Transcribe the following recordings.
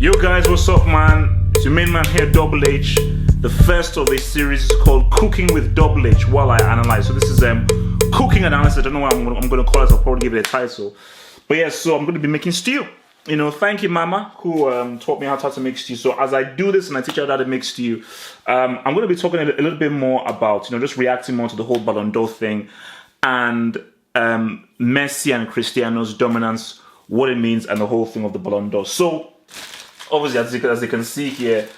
Yo guys, what's up man? It's your main man here, Double H. The first of a series is called Cooking with Double H while I analyze. So this is cooking analysis. I don't know what I'm going to call it. I'll probably give it a title. But yeah, so I'm going to be making stew. You know, thank you mama who taught me how to make stew. So as I do this and I teach you how to make stew, I'm going to be talking a little bit more about, just reacting more to the whole Ballon d'Or thing and Messi and Cristiano's dominance, what it means, and the whole thing of the Ballon d'Or. So obviously, as you can see here,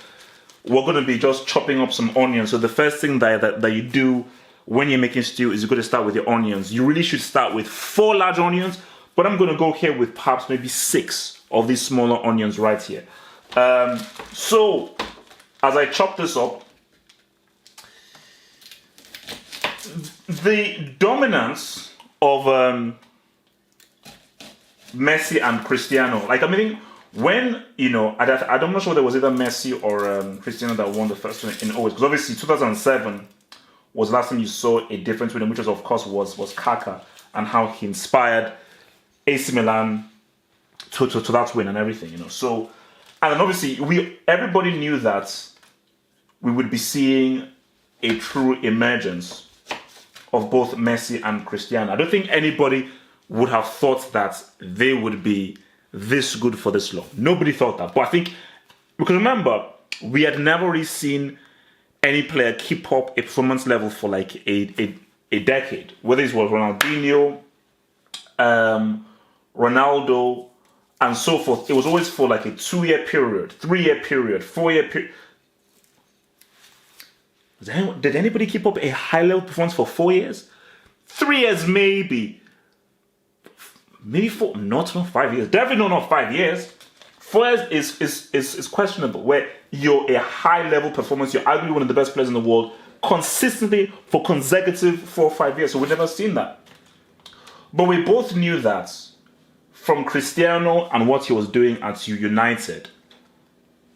we're going to be just chopping up some onions. So the first thing that you do when you're making stew is you're going to start with your onions. You really should start with 4 large onions, but I'm going to go here with perhaps maybe 6 of these smaller onions right here. So as I chop this up, the dominance of Messi and Cristiano, like I'm mean, when, I'm not sure there was either Messi or Cristiano that won the first one in always, because obviously 2007 was the last time you saw a difference with him, which was, of course, was Kaka, and how he inspired AC Milan to that win and everything, So, and then obviously, everybody knew that we would be seeing a true emergence of both Messi and Cristiano. I don't think anybody would have thought that they would be this good for this long. Nobody thought that. But I think, because remember, we had never really seen any player keep up a performance level for like a decade. Whether it was Ronaldinho, Ronaldo, and so forth. It was always for like a 2-year period, 3-year period, 4-year period. Did anybody keep up a high-level performance for 4 years? 3 years, maybe. Maybe 4, not 5 years. Definitely not 5 years. 4 years is questionable. Where you're a high-level performance, you're arguably one of the best players in the world, consistently for consecutive 4 or 5 years. So we've never seen that. But we both knew that from Cristiano and what he was doing at United,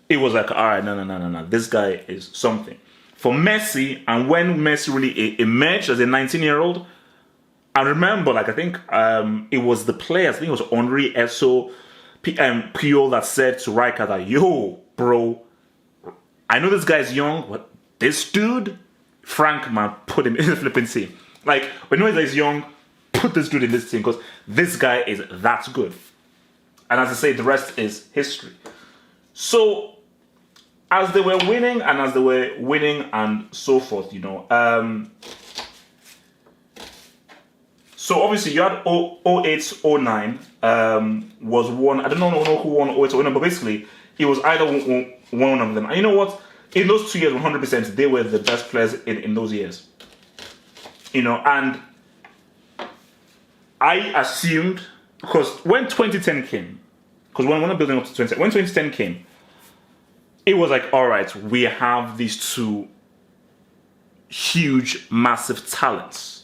it was like, all right, no. This guy is something. For Messi, and when Messi really emerged as a 19-year-old, I remember, I think it was the players, I think it was Henri Esso, Puyol that said to Rijkaard that, yo, bro, I know this guy's young, but this dude, Frank, man, put him in the flipping team. Like, when you know he's young, put this dude in this team, because this guy is that good. And as I say, the rest is history. So, as they were winning and so forth, so obviously you had 08, 09 was one. I don't know who won 08 or 09, but basically it was either one of them. And you know what? In those 2 years, 100%, they were the best players in those years. And I assumed, because when 2010 came, because when I'm building up to 2010, when 2010 came, it was like, all right, we have these 2 huge, massive talents.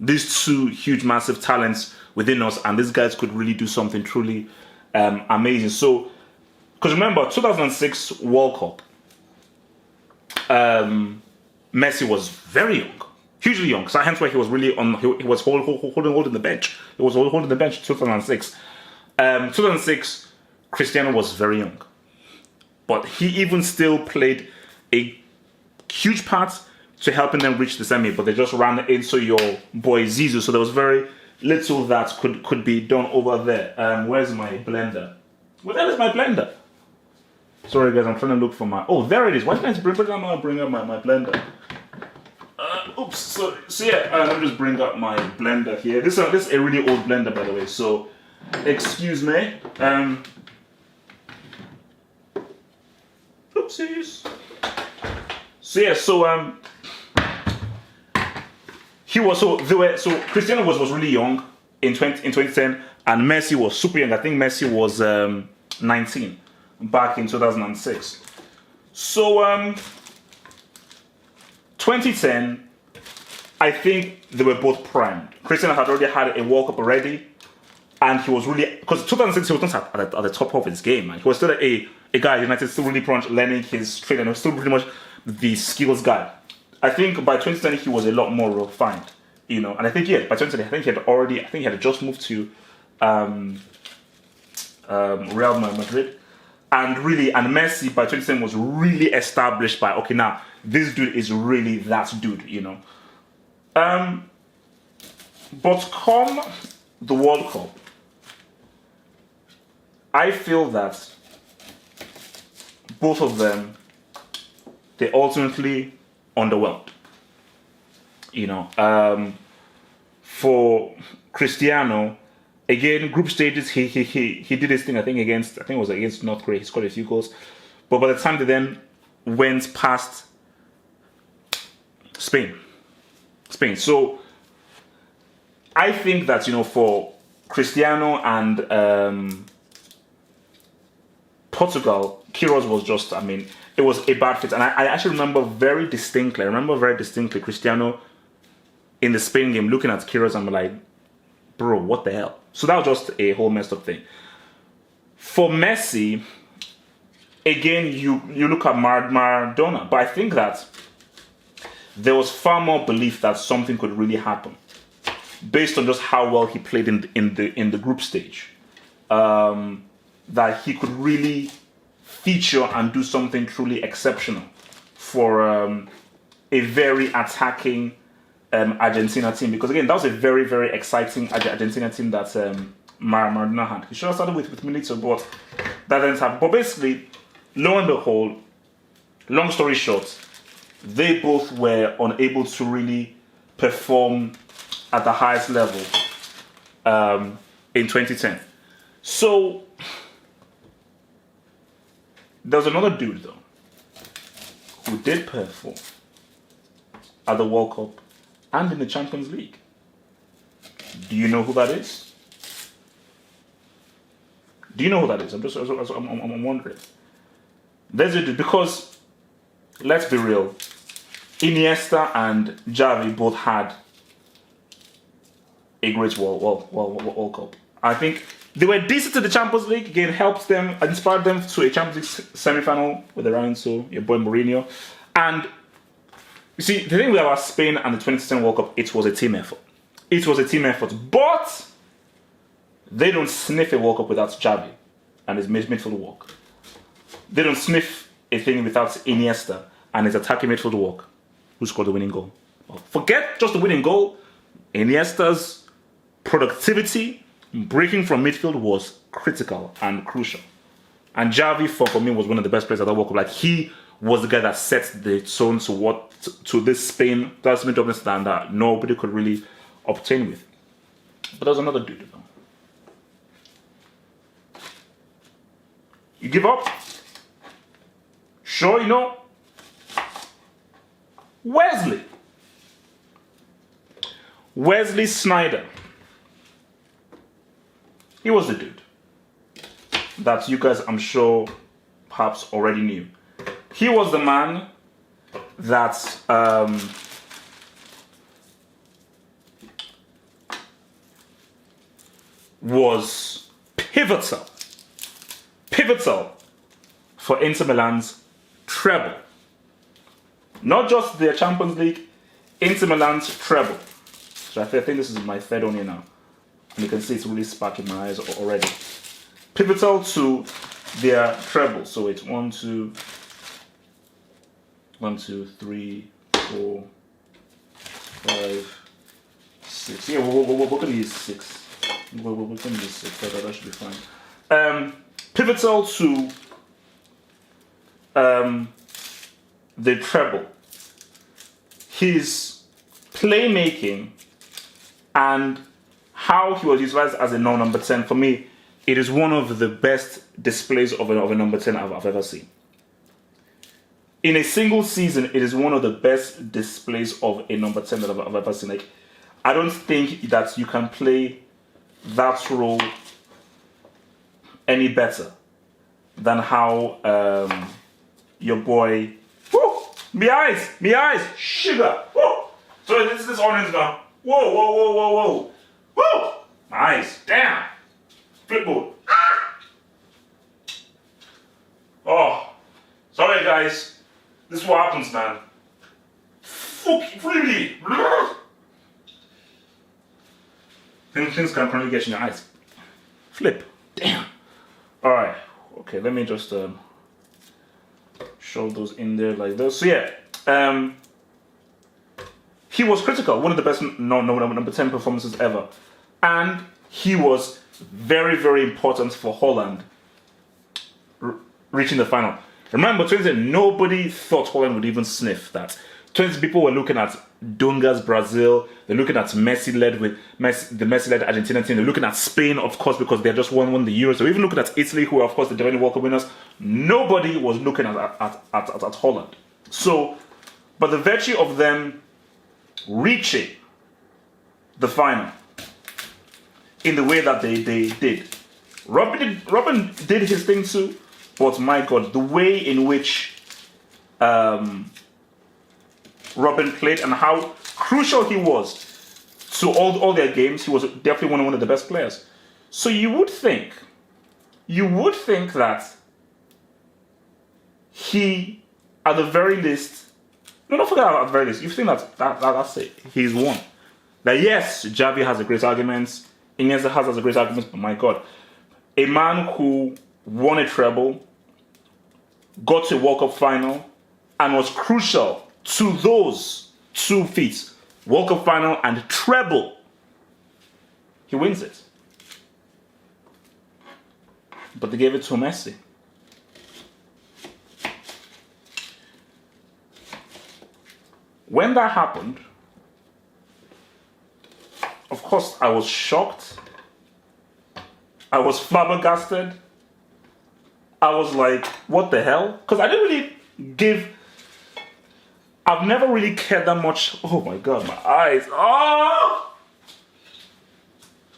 These 2 huge, massive talents within us, and these guys could really do something truly amazing. So, because remember, 2006 World Cup, Messi was very young, hugely young. So hence why he was really he was holding the bench. He was holding the bench in 2006. 2006, Cristiano was very young. But he even still played a huge part to helping them reach the semi, but they just ran into your boy Zizou, so there was very little that could be done over there. Where's my blender? Where the hell is my blender? Sorry guys, I'm trying to look for my... Oh, there it is. Why didn't I bring up my blender? Oops, sorry. So yeah, let me just bring up my blender here. This is a really old blender, by the way, so excuse me. Oopsies. So yeah, so Cristiano was really young in 2010, and Messi was super young. I think Messi was 19 back in 2006. So 2010, I think they were both primed. Cristiano had already had a World Cup already, and he was really, because 2006 he was not at the top of his game, man. He was still a guy at United, still really pretty much learning his trade, and he was still pretty much the skills guy. I think by 2010 he was a lot more refined, and I think by 2010 I think he had just moved to Real Madrid, And Messi by 2010 was really established by, okay, now this dude is really that dude, you know. But come the World Cup, I feel that both of them, they ultimately underwhelmed. You know, for Cristiano, again, group stages, he did his thing. I think it was against North Korea. He scored a few goals, but by the time they then went past Spain. So I think that, you know, for Cristiano and Portugal, Queiroz was just, I mean, it was a bad fit. And I actually remember very distinctly Cristiano in the Spain game looking at Queiroz and like, bro, what the hell? So that was just a whole messed up thing. For Messi, again, you look at Maradona, but I think that there was far more belief that something could really happen based on just how well he played in the group stage. That he could really feature and do something truly exceptional for a very attacking Argentina team. Because again, that was a very, very exciting Argentina team that Maradona had. He should have started with Milito, but that didn't happen. But basically, lo and behold, long story short, they both were unable to really perform at the highest level in 2010. So there was another dude though who did perform at the World Cup and in the Champions League. Do you know who that is? I'm wondering. There's a dude, because let's be real, Iniesta and Xavi both had a great World Cup. I think they were decent to the Champions League. Again, helped them, inspired them to a Champions League semi-final with the Ryanso, your boy Mourinho. And you see, the thing with our Spain and the 2010 World Cup, it was a team effort. But they don't sniff a World Cup without Xavi and his midfield work. They don't sniff a thing without Iniesta and his attacking midfield work. Who scored the winning goal? Well, forget just the winning goal. Iniesta's productivity, breaking from midfield, was critical and crucial. And Xavi, for me, was one of the best players at that World Cup. Like, he was the guy that set the tone to this Spain that's mid dominant standard nobody could really obtain with. But there's another dude, though. You give up? Sure, you know. Wesley Sneijder. He was the dude that you guys, I'm sure, perhaps already knew. He was the man that was pivotal for Inter Milan's treble. Not just their Champions League, Inter Milan's treble. So I think this is my third one here now. And you can see it's really sparking my eyes already. Pivotal to their treble. So it's 1, 2, 3, 4, 5, 6. Yeah, we're going to use 6. We're going to use 6. That should be fine. Pivotal to the treble. His playmaking and how he was utilized as a number 10, for me, it is one of the best displays of a number 10 I've ever seen. In a single season, it is one of the best displays of a number 10 that I've ever seen. Like, I don't think that you can play that role any better than how your boy... Woo! Me eyes! Sugar! Woo! So this is orange now. Whoa! Woo! Nice. Damn. Flipboard. Ah! Oh. Sorry, guys. This is what happens, man. Fuck, really? Things can probably get you in your eyes. Flip. Damn. Alright. Okay, let me just show those in there like this. So yeah, he was critical. One of the best number 10 performances ever, and he was very, very important for Holland reaching the final. Remember, 2010, nobody thought Holland would even sniff that. 20 people were looking at Dunga's Brazil. They're looking at the Messi-led Argentina team. They're looking at Spain, of course, because they just won the Euros. They're even looking at Italy, who are, of course, the defending World Cup winners. Nobody was looking at Holland. So, but the virtue of them reaching the final in the way that they did. Robin did his thing too, but my God, the way in which Robin played and how crucial he was to all their games, he was definitely one of the best players. So you would think that he, at the very least, no, don't forget about the very least, you think that's it, he's won. That yes, Xavi has a great argument, Iniesta has a great argument, but my God, a man who won a treble, got to a World Cup final, and was crucial to those two feats, World Cup final and treble, he wins it. But they gave it to Messi. When that happened, of course, I was shocked. I was flabbergasted. I was like, what the hell? Because I didn't really I've never really cared that much. Oh my God, my eyes. Oh!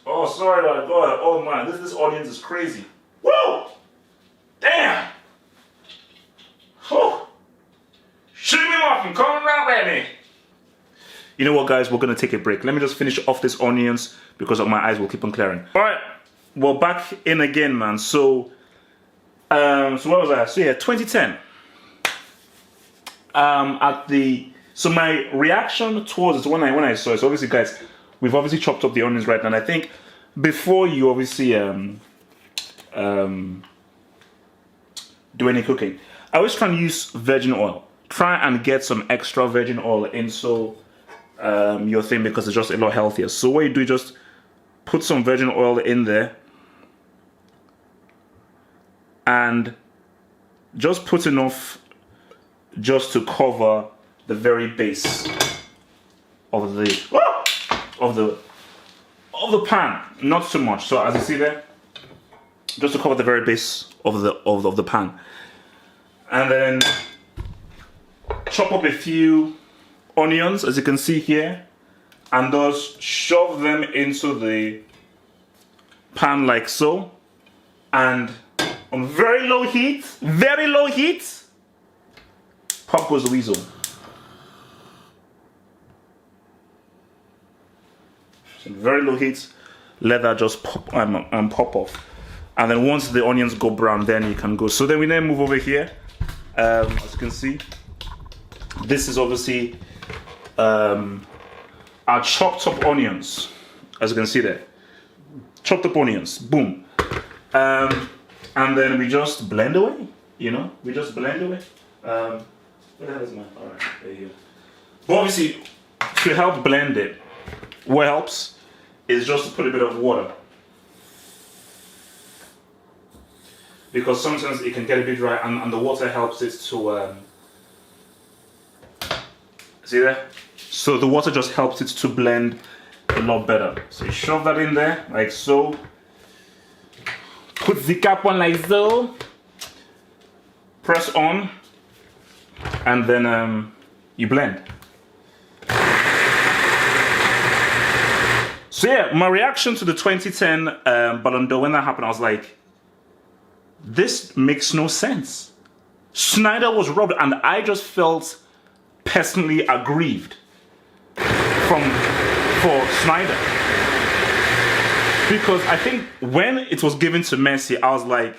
Oh, sorry, my God. Oh man, this audience is crazy. Whoa! Damn! Oh! Shoot me off and come around, baby! You know what, guys? We're going to take a break. Let me just finish off this onions because my eyes will keep on clearing. Alright, we're back in again, man. So where was I? So yeah, 2010. So my reaction towards it when I saw it, so obviously, guys, we've obviously chopped up the onions right now, and I think before you obviously do any cooking, I always try and use virgin oil. Try and get some extra virgin oil into your thing because it's just a lot healthier. So what you do, just put some virgin oil in there and just put enough just to cover the very base of the pan, not too much. So as you see there, just to cover the very base of the pan, and then chop up a few onions, as you can see here, and just shove them into the pan like so, and on very low heat, pop goes the weasel. So very low heat, let that just pop pop off. And then once the onions go brown, then you can go. So then we then move over here. As you can see, this is obviously our chopped up onions. As you can see there, chopped up onions, boom. And then we just blend away, we just blend away. What the hell is my, all right, there you go. But obviously, to help blend it, what helps is just to put a bit of water. Because sometimes it can get a bit dry, and the water helps it to, see there? So the water just helps it to blend a lot better. So you shove that in there, like so. Put the cap on like so. Press on. And then you blend. So yeah, my reaction to the 2010 Ballon d'Or, when that happened, I was like, this makes no sense. Sneijder was robbed, and I just felt personally aggrieved for Sneijder. Because I think when it was given to Messi, I was like,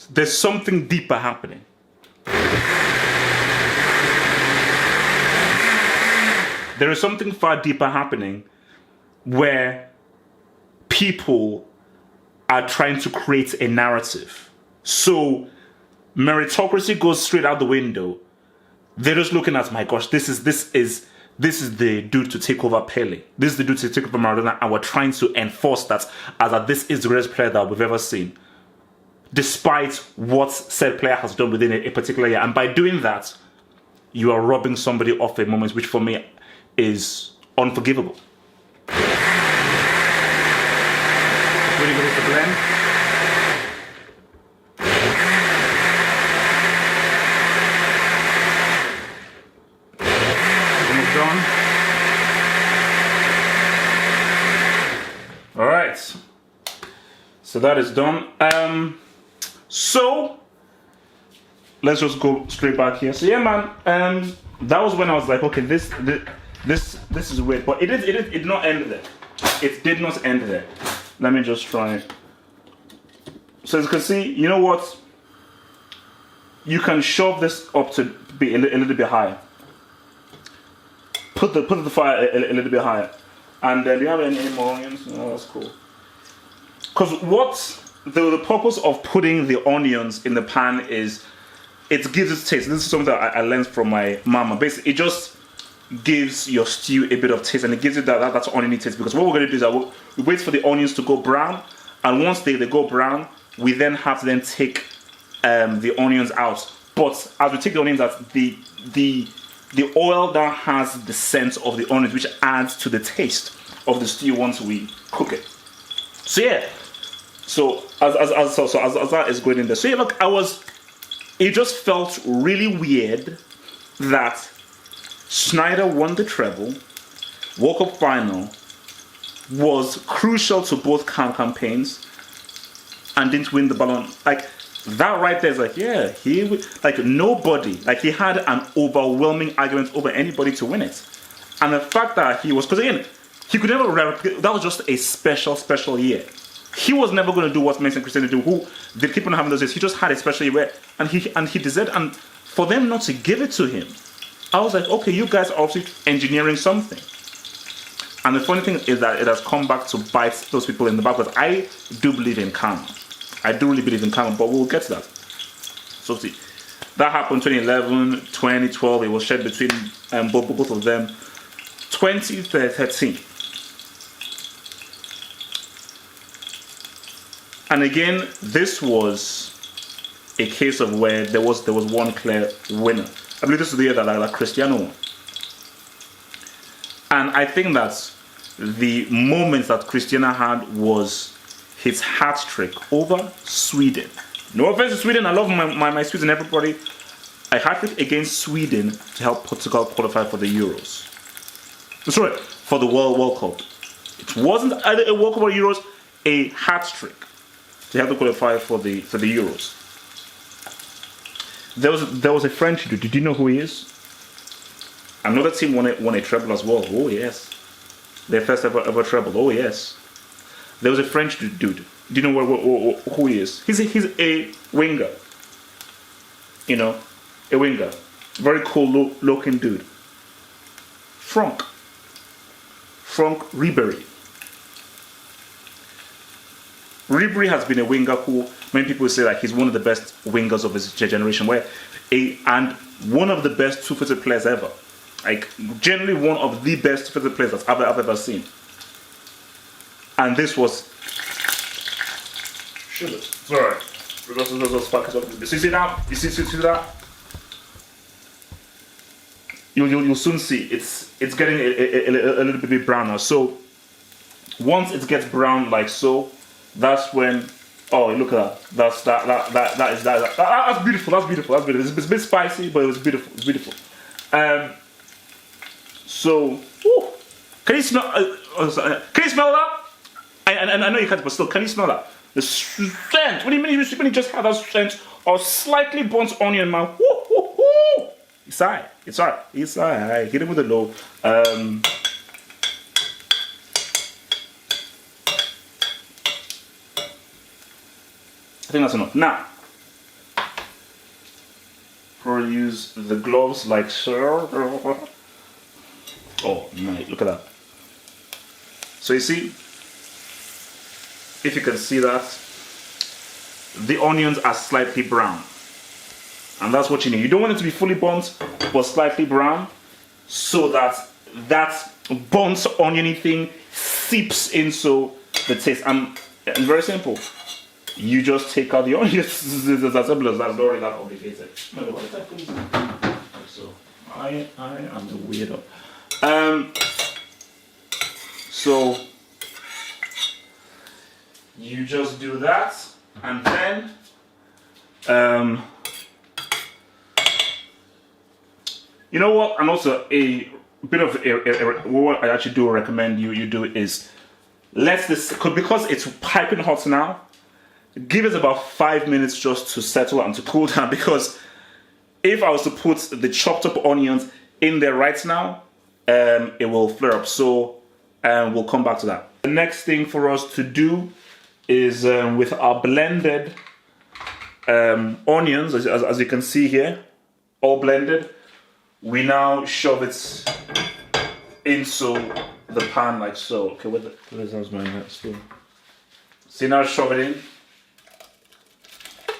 there's something deeper happening. There is something far deeper happening where people are trying to create a narrative. So meritocracy goes straight out the window. They're just looking at, my gosh, this is the dude to take over Pele. This is the dude to take over Maradona, and we're trying to enforce that as that this is the greatest player that we've ever seen, despite what said player has done within a particular year. And by doing that, you are robbing somebody of a moment which for me is unforgivable. Really good with the blend. Almost done. All right. So that is done. So let's just go straight back here. So yeah, man. That was when I was like, okay, this is weird, but it did not end there. It did not end there. Let me just try. So as you can see, you know what? You can shove this up to be a little bit higher. Put the fire a little bit higher, and then do you have any more onions? Oh, that's cool. Because what the purpose of putting the onions in the pan is, it gives it taste. This is something that I learned from my mama. Basically, it just gives your stew a bit of taste, and it gives it that's oniony taste. Because what we're going to do is that we wait for the onions to go brown, and once they go brown, we then have to then take the onions out. But as we take the onions out, the oil that has the scent of the onions, which adds to the taste of the stew once we cook it. So yeah, so as that is going in there. So yeah, look, it just felt really weird that Sneijder won the treble, World Cup final, was crucial to both campaigns, and didn't win the Ballon. Like, that right there is like, yeah, nobody, like, he had an overwhelming argument over anybody to win it. And the fact that he was, because again, he could never replicate, that was just a special year. He was never going to do what Messi and Cristiano do, who did keep on having those years. He just had a special year, and he deserved, and for them not to give it to him, I was like, okay, you guys are obviously engineering something. And the funny thing is that it has come back to bite those people in the back, because I do believe in karma. I do really believe in karma, but we'll get to that. So see, that happened 2011, 2012. It was shared between both of them. 2013. And again, this was a case of where there was one clear winner. I believe this is the year that Cristiano won. And I think that the moment that Cristiano had was his hat trick over Sweden. No offense to Sweden, I love my Swedes and everybody. A hat trick against Sweden to help Portugal qualify for the Euros. Sorry, for the World Cup. It wasn't either a World Cup or Euros, a hat trick to help them qualify for the Euros. There was a French dude. Did you know who he is? Another team won a treble as well. Oh yes, their first ever treble. Oh yes. There was a French dude. Do you know who he is? He's a winger. You know, a winger. Very cool looking dude. Franck Ribery. Ribery has been a winger who many people say like he's one of the best wingers of his generation, and one of the best two-footed players ever. Like, generally one of the best two-footed players that I've ever seen. And this was sugar. It's alright. Because those sparkles up a little bit. So you see that? You see that? You'll soon see it's getting a little bit browner. So once it gets brown like so, that's when, oh, look at that. That's beautiful. That's beautiful. It's a bit spicy, but it was beautiful. It's beautiful. So, can you smell? Can you smell that? I know you can't, but still, can you smell that? The scent. When you just have that scent of slightly burnt onion, man. It's alright. Hit him with the low. I think that's enough. Now, probably use the gloves like so. Oh, nice. Look at that. So you see, if you can see that, the onions are slightly brown. And that's what you need. You don't want it to be fully burnt, but slightly brown, so that that burnt oniony thing seeps into the taste. And very simple. You just take out the onions. That's simple as that. It's not really that complicated. So I am the weirdo. So you just do that, and then you know what? And also a bit of what I actually do recommend you do is let this, because it's piping hot now. Give it about 5 minutes just to settle and to cool down, because if I was to put the chopped up onions in there right now, it will flare up. So we'll come back to that. The next thing for us to do is with our blended onions, as you can see here, all blended, we now shove it into the pan like so. Okay, where's my spoon? See, now shove it in.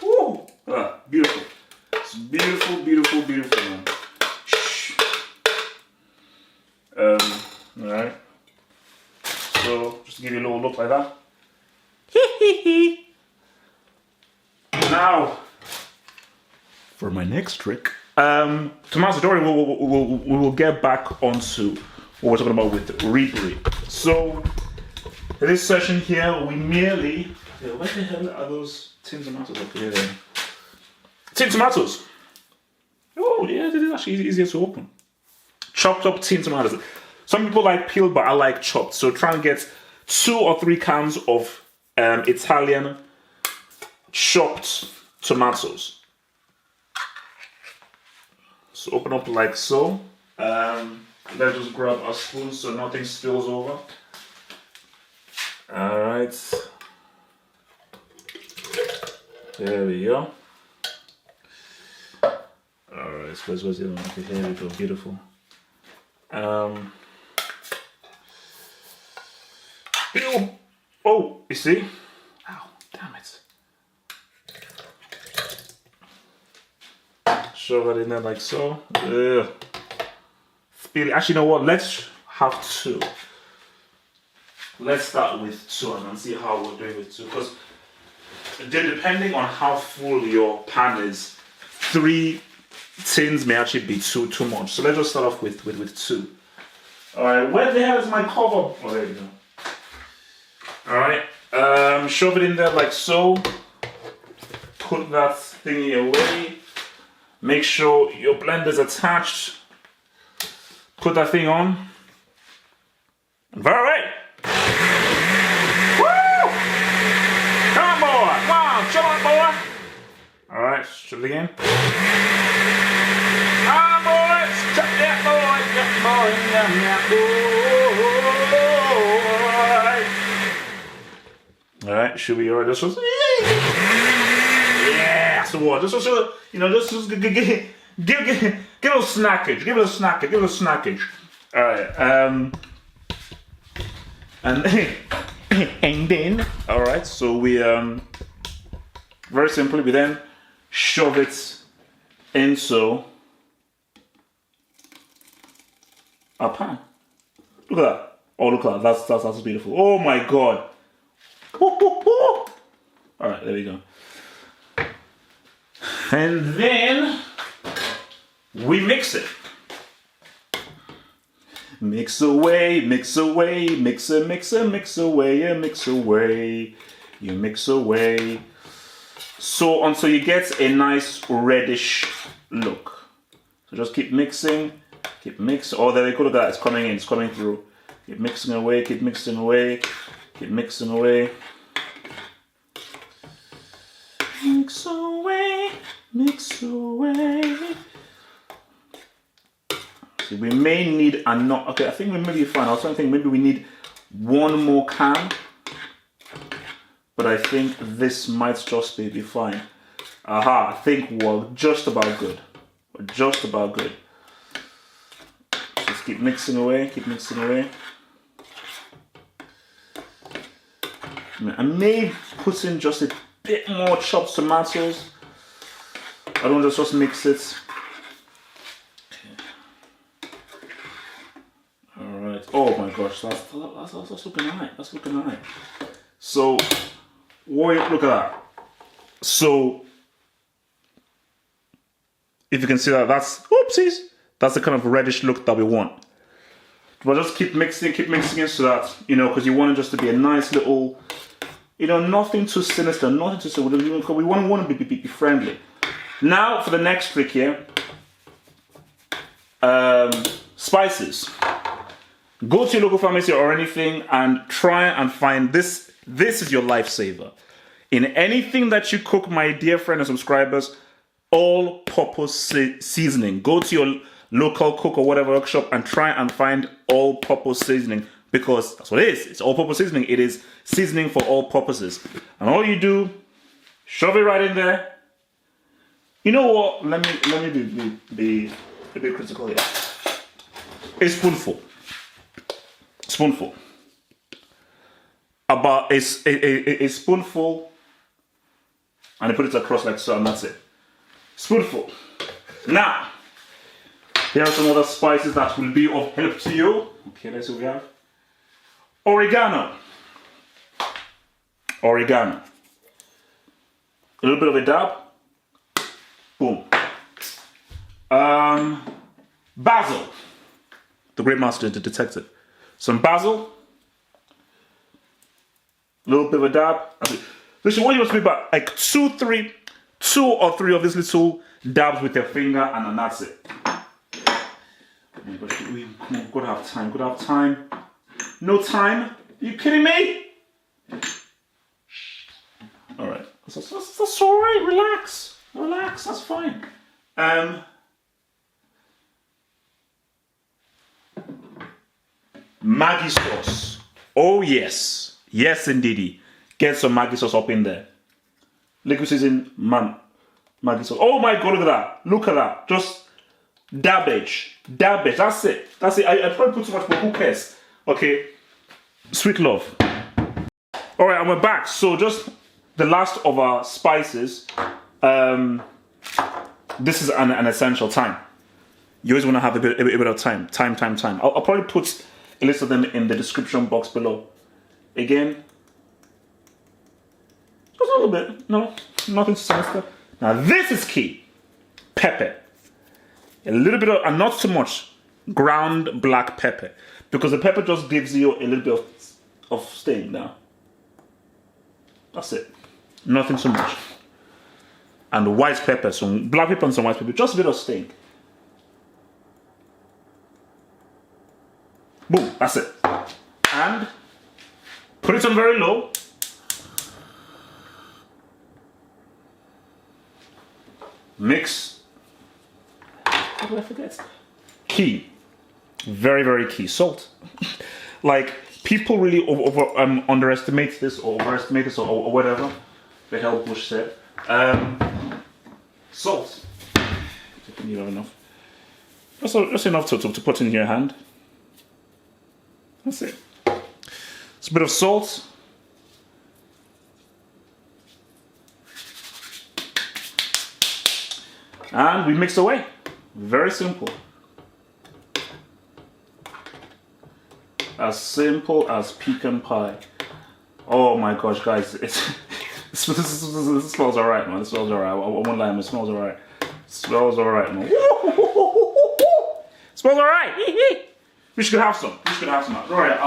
Woo! Ah, beautiful. It's beautiful, beautiful, beautiful, man. Alright. So, just to give you a little look like that. Now, for my next trick, tomato dory, we will get back onto what we're talking about with Ribery. So, in this session here, we merely... where the hell are those tin tomatoes up here then? Tin tomatoes! Oh, yeah, it is actually easier to open. Chopped up tin tomatoes. Some people like peeled, but I like chopped. So try and get 2 or 3 cans of Italian chopped tomatoes. So open up like so. Let's just grab a spoon so nothing spills over. Alright. There we go. Alright, where's the other one? Okay, here we go, beautiful. Oh, you see? Ow, damn it. Shove it in there like so. Ugh. Actually, you know what? Let's have 2. Let's start with 2 and see how we're doing with 2. Because depending on how full your pan is, 3 tins may actually be too much. So let's just start off with 2. Alright, where the hell is my cover? Oh, there you go. Alright, shove it in there like so. Put that thingy away. Make sure your blender's attached. Put that thing on. Alright. Woo! Come on, boy. Come on, shove on, boy. Alright, shove it again. Come on, boys. Chop that boy. Alright, should we alright? This was. Yeah, so what? Just give it a snackage. Give it a snackage. Alright, and then, alright, so we, very simply, we then shove it into our pan. Look at that. Oh, look at that. That's beautiful. Oh my god. Alright, there we go. And then we mix it. Mix away, mix away, mix away, yeah, mix away. You mix away. So until you get a nice reddish look. So just keep mixing, Oh, there we go, look at that, it's coming in, it's coming through. Keep mixing away, keep mixing away, keep mixing away. Mix away, mix away. See, we may need okay, I think we may be fine. I was trying to think maybe we need 1 more can. But I think this might just be fine. Aha, I think we're just about good. We're just about good. Just keep mixing away, keep mixing away. I may put in just a bit more chopped tomatoes. I don't just mix it. All right. Oh my gosh, that's looking nice. That's looking nice. So, look at that. So, if you can see that, that's oopsies. That's the kind of reddish look that we want. But just keep mixing it so that, you know, because you want it just to be a nice little, you know, nothing too sinister, nothing too sinister. We want to be friendly. Now for the next trick here, spices. Go to your local pharmacy or anything and try and find this. This is your lifesaver. In anything that you cook, my dear friend and subscribers, all-purpose seasoning. Go to your local cook or whatever workshop and try and find all-purpose seasoning, because that's what it is. It's all-purpose seasoning. It is seasoning for all purposes. And all you do, shove it right in there. You know what? Let me be a bit critical here. A spoonful. About a spoonful, and I put it across like so, and that's it. Spoonful. Now, here are some other spices that will be of help to you. Okay, let's see what we have. Oregano. A little bit of a dab. Boom. Basil. The great master, the detective. Some basil. A little bit of a dab. Listen, what you want to be about like two or three of these little dabs with your finger, and then that's it. We've got to have time. Got to have time. No time? Are you kidding me? All right. That's all right. Relax. That's fine. Maggi sauce. Oh yes. Yes, indeedy. Get some Maggi sauce up in there. Liquid season, Maggi sauce. Oh my God, look at that. Just dabbage. That's it. I probably put too much, but who cares? Okay. Sweet love. All right, and we're back. So just the last of our spices. This is an essential time. You always want to have a bit of time. I'll probably put a list of them in the description box below. Again, just a little bit. No, nothing sinister. Now this is key. Pepper. A little bit of, and not too much, ground black pepper, because the pepper just gives you a little bit of sting now. That's it. Nothing too much. And white pepper, some black pepper and some white pepper, just a bit of sting. Boom, that's it. And put it on very low. Mix. What did I forget? Key. Very, very key. Salt. Like, people really underestimate this or overestimate this or whatever the hell Bush said. Salt. You have enough. Just enough to put in your hand. That's it. It's a bit of salt. And we mix away. Very simple. As simple as pecan pie. Oh my gosh, guys. This smells alright, man. It smells alright. I won't lie, man. It smells alright. Smells alright, man. Smells alright. We should have some. Alright,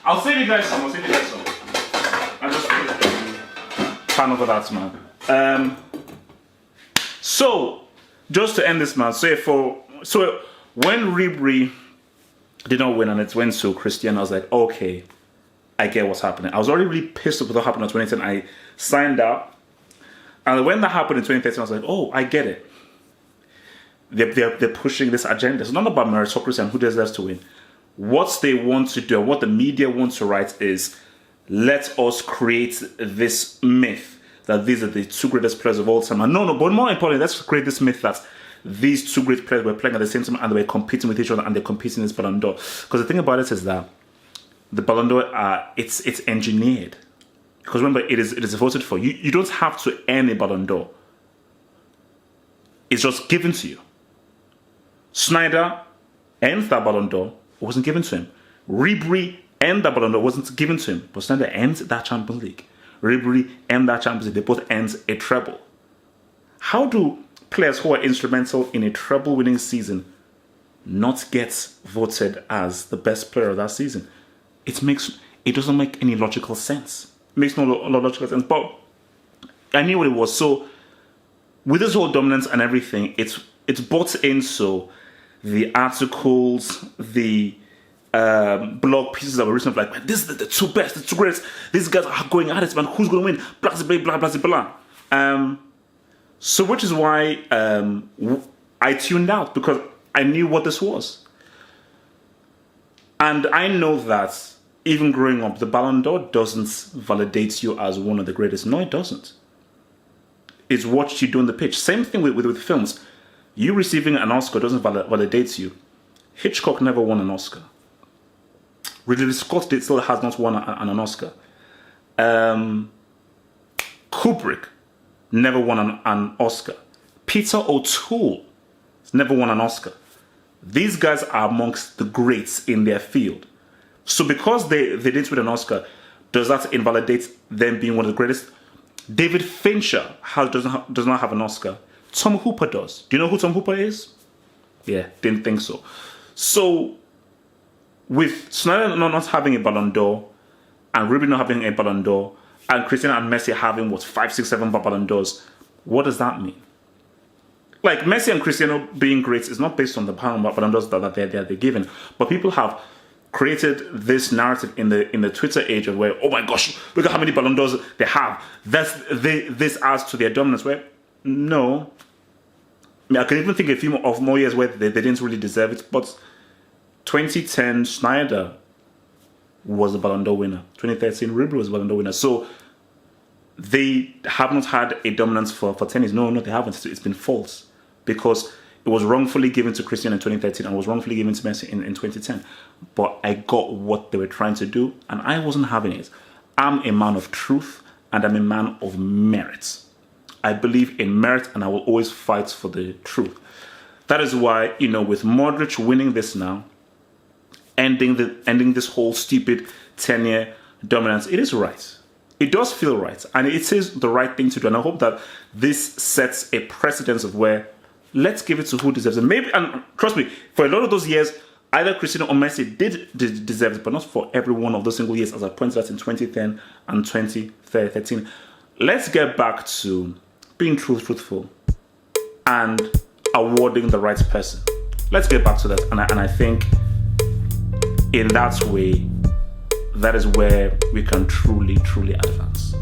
I'll save you guys some. I just put it in pan over that, man. So just to end this, man. So when Ribery did not win and it went to Christian, I was like, okay, I get what's happening. I was already really pissed with what happened in 2010. I signed out, and when that happened in 2013, I was like, oh, I get it. They're pushing this agenda. It's not about meritocracy and who deserves to win. What they want to do, what the media wants to write is, let us create this myth that these are the two greatest players of all time. And no, but more importantly, let's create this myth that these two great players were playing at the same time and they were competing with each other and they're competing in this Ballon d'Or. Because the thing about it is that the Ballon d'Or, it's engineered. Because remember, it is voted for. You don't have to earn a Ballon d'Or. It's just given to you. Sneijder earned that Ballon d'Or. It wasn't given to him. Ribery earned that Ballon d'Or. It wasn't given to him. But Sneijder earned that Champions League. Ribery earned that Champions League. They both earned a treble. How do players who are instrumental in a treble-winning season not get voted as the best player of that season? It doesn't make any logical sense. It makes no logical sense. But I knew what it was. So with this whole dominance and everything, it's bought in. So the articles, the blog pieces that were written like, man, this is the two best, the two greatest. These guys are going at it, man. Who's going to win? Blah blah blah blah blah. So which is why I tuned out, because I knew what this was. And I know that even growing up, the Ballon d'Or doesn't validate you as one of the greatest. No, it doesn't. It's what you do on the pitch. Same thing with films. You receiving an Oscar doesn't validate you. Hitchcock never won an Oscar. Ridley Scott still has not won an Oscar. Kubrick never won an Oscar. Peter O'Toole never won an Oscar. These guys are amongst the greats in their field. So because they didn't win an Oscar, does that invalidate them being one of the greatest? David Fincher does not have an Oscar. Tom Hooper does. Do you know who Tom Hooper is? Yeah, didn't think so. So with Sneijder not having a Ballon d'Or, and Ribery not having a Ballon d'Or, and Cristiano and Messi having 5, 6, 7 Ballon d'Ors, what does that mean? Like, Messi and Cristiano being great is not based on the Ballon d'Ors that they're given, but people have created this narrative in the Twitter age of where, oh my gosh, look at how many Ballon d'Ors they have. This adds to their dominance. Where no, I mean, I can even think a few more years where they didn't really deserve it. But 2010 Sneijder was a Ballon d'Or winner. 2013 Ribery was a Ballon d'Or winner. So they have not had a dominance for tennis. No, they haven't. It's been false, because it was wrongfully given to Cristiano in 2013 and was wrongfully given to Messi in 2010. But I got what they were trying to do, and I wasn't having it. I'm a man of truth, and I'm a man of merit. I believe in merit, and I will always fight for the truth. That is why, with Modric winning this now, ending this whole stupid 10-year dominance, it is right. It does feel right, and it is the right thing to do. And I hope that this sets a precedence of where, let's give it to who deserves it. Maybe, and trust me, for a lot of those years, either Cristiano or Messi did deserve it, but not for every one of those single years, as I pointed out in 2010 and 2013. Let's get back to being truthful and awarding the right person. Let's get back to that, and I think in that way, that is where we can truly advance.